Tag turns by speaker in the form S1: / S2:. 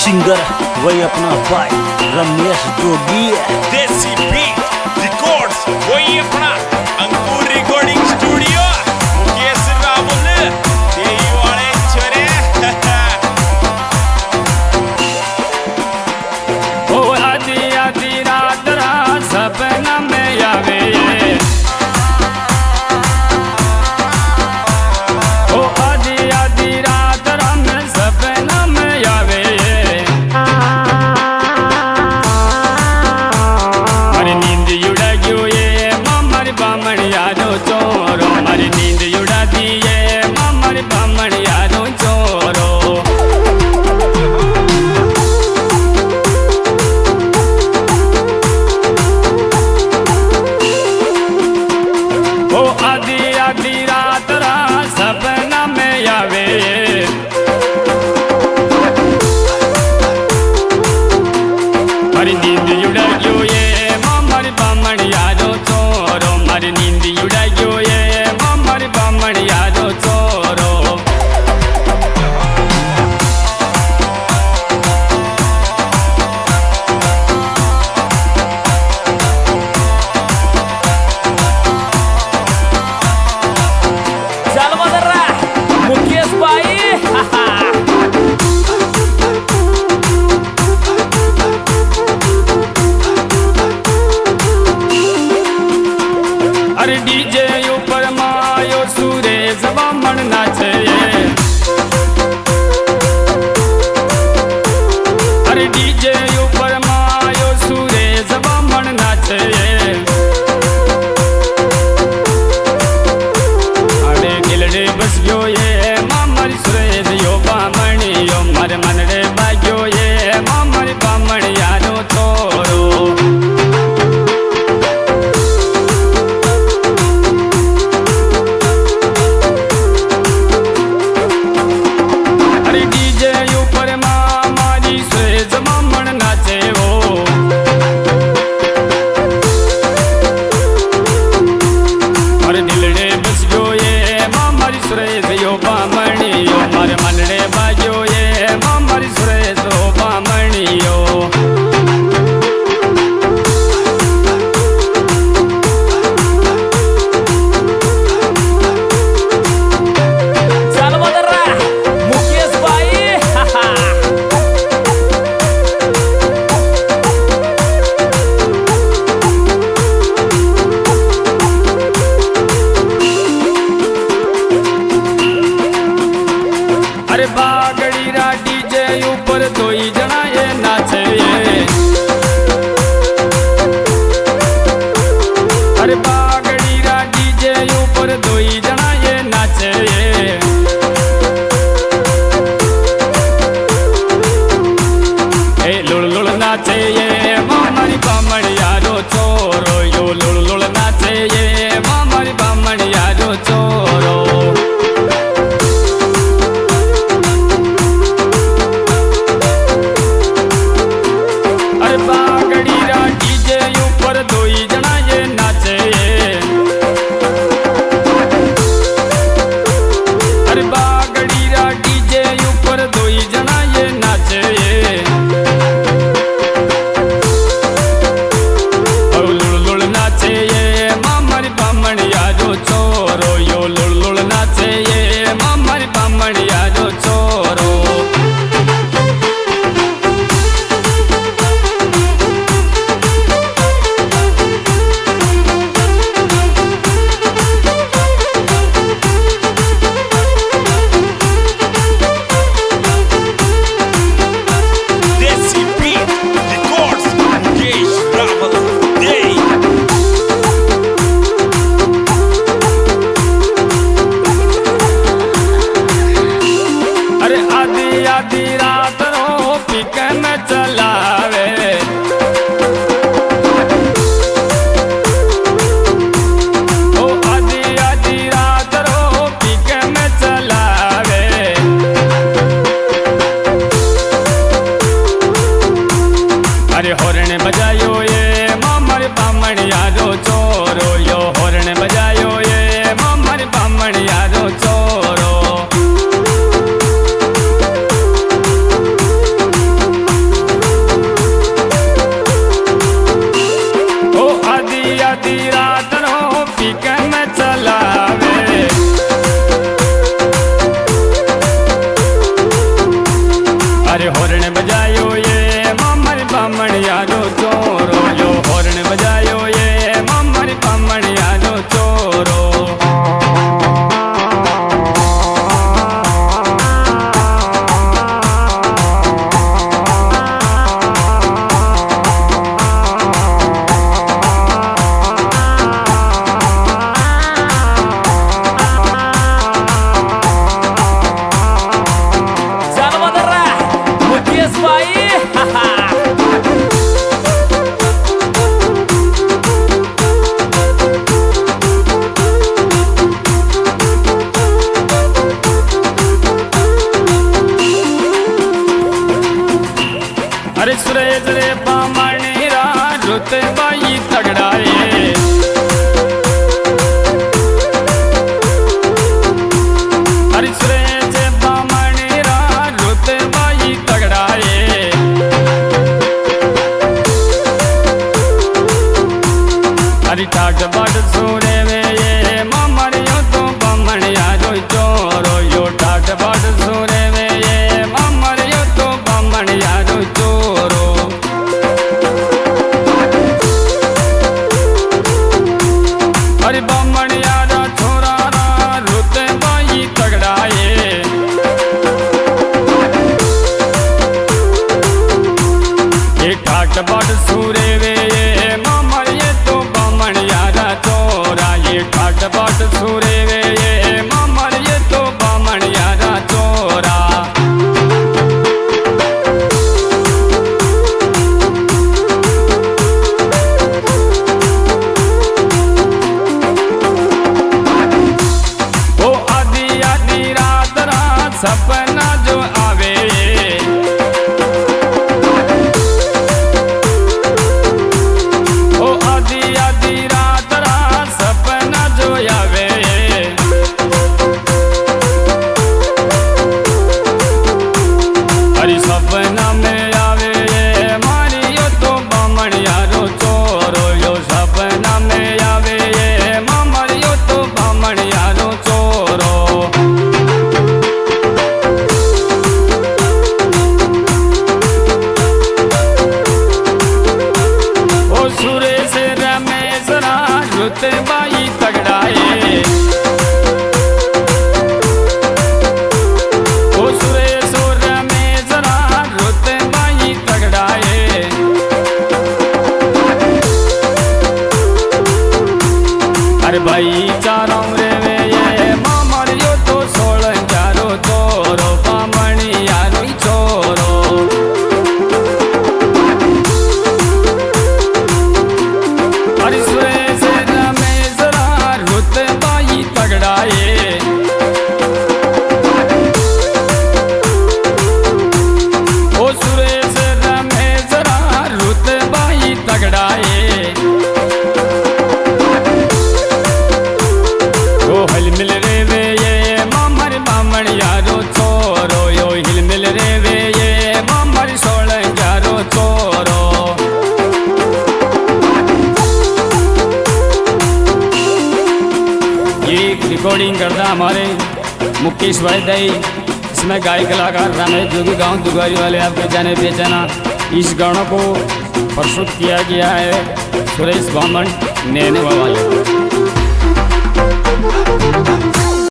S1: Singer वही अपना भाई रमेश जोगी है।
S2: देसी बीट रिकॉर्ड्स वही अपना अंकुर रिकॉर्डिंग स्टूडियो मुकेश रावल देई वाले छोरे।
S3: ओ आधी आधी रात रा सपना में आवे, ओ आधी आधी रात रा में सपना में आवे। मारी नींद उड़ा गयो ये मारी बामण यारो चोरो, मारी नींद उड़ा दी ये मारी बामण यारो चोरो। ओ आधी आधी रात रा सपना में आवे, मारी नींद उड़ा गयो ये मारी बामण यारो चोरो, मारी नींद उड़ा गयो ये मारी बामण यारो चोरो।
S1: चल मदरा मुकेश भाई।
S3: अरे डीजे ऊपर मायो सुरेश बामण नाचे, अरे डीजे ऊपर मायो सुरेश बामण नाचे। अरे गिलड़े बस गयो ये मामर सुरेश यो बामणी यो मर मनड़े बाग्यो ये मामर बामण यारो तोरो। अरे डीजे ऊपर मारी सुरेश बामण नाचे वो, अरे दिलड़े बस गयो ये मारी सुरेश यो बामणी यो मर मनड़े बाग्यो ये मारी सुरेश यो बामणी यो।
S1: चल मदरा मुकेश भाई।
S3: अरे बागड़ी रा डीजे ऊपर दो ही जना ये नाचे ये, अरे बागड़ी रा डीजे ऊपर दो ही जना ये नाचे ये। ए लुड़ लुड़ नाचे ये मारी बामण यारो चोरो, यो लुड़ लुड़ नाचे ये मारी बामण यारो चोरो। अरे बागड़ी रा डीजे ऊपर दो ही जना ये नाचे ये, अरे बागड़ी रा डीजे ऊपर दो ही जना ये नाचे ये। और लुड़ लुड़ नाचे ये मारी बामण यारो चोरो, यो लुड़ लुड़ नाचे ये मारी बामण यारो चोरो।
S2: देसी बीट रिकॉर्ड्स मुकेश रावल देई।
S3: अरे आधी आधी रात रो पिक में चलावे, ओ आधी आधी रात रो पिक में चलावे। अरे हॉर्न बजायो ये मामर बामण यारो चोरो, यो हॉर्न बजायो ये मामर बामण यारो चोरो। अरे सुरेश रे बामणीरा रुतबाई तगड़ाए अरे सुरेश बामणीरा रुतबाई तगड़ाए अरे ठाट बाट सूरे वे ये मामड़ियो तो बामणिया रो चोरो यो ठाट बाट सूरे वे ये मामड़ियो तो बामणिया रो चोरो अरे बामणिया रा छोरा रा रुतबाई तगड़ाए ये ठाट बाट सूरे वे ये मामड़ियो तो बामणिया रा चोरा ये ठाट बाट सूरे वे ये मामड़ियो तो बामणिया रा चोरा ओ आधी आधी रात रात सपना जो आवे ओ आधी आधी रात रात सपना जो आवे अरे सपना में आवे मारियो तो बामणिया रो चोरो यो सपना में आवे मारियो तो बामणिया रो चोरो ओ सुरेश रमेश रा रुतबाई तगड़ाए ओ सुरेश और रमेश रा रुतबाई तगड़ाए अरे भाई चारों रे वे ये मामड़ियो तो सोलह चारो चोरो बामणिया रो चोरो अरे सुरेश रमेश रा रुतबाई तगड़ाए ओ सुरेश रमेश रा रुतबाई तगड़ाए ओ हिलमिल रे वे ये मामर बामणिया रो चोरो यो हिलमिल रे वे ये मामर सोलंगा रो चोरो ये रिकॉर्डिंग करता हमारे मुकेश भाई दई इसमें गायक कलाकार रमेश जोगी गांव दुगारी वाले आपके जाने पहचाना इस गानों को प्रस्तुत किया गया है सुरेश बामण नैने वाले।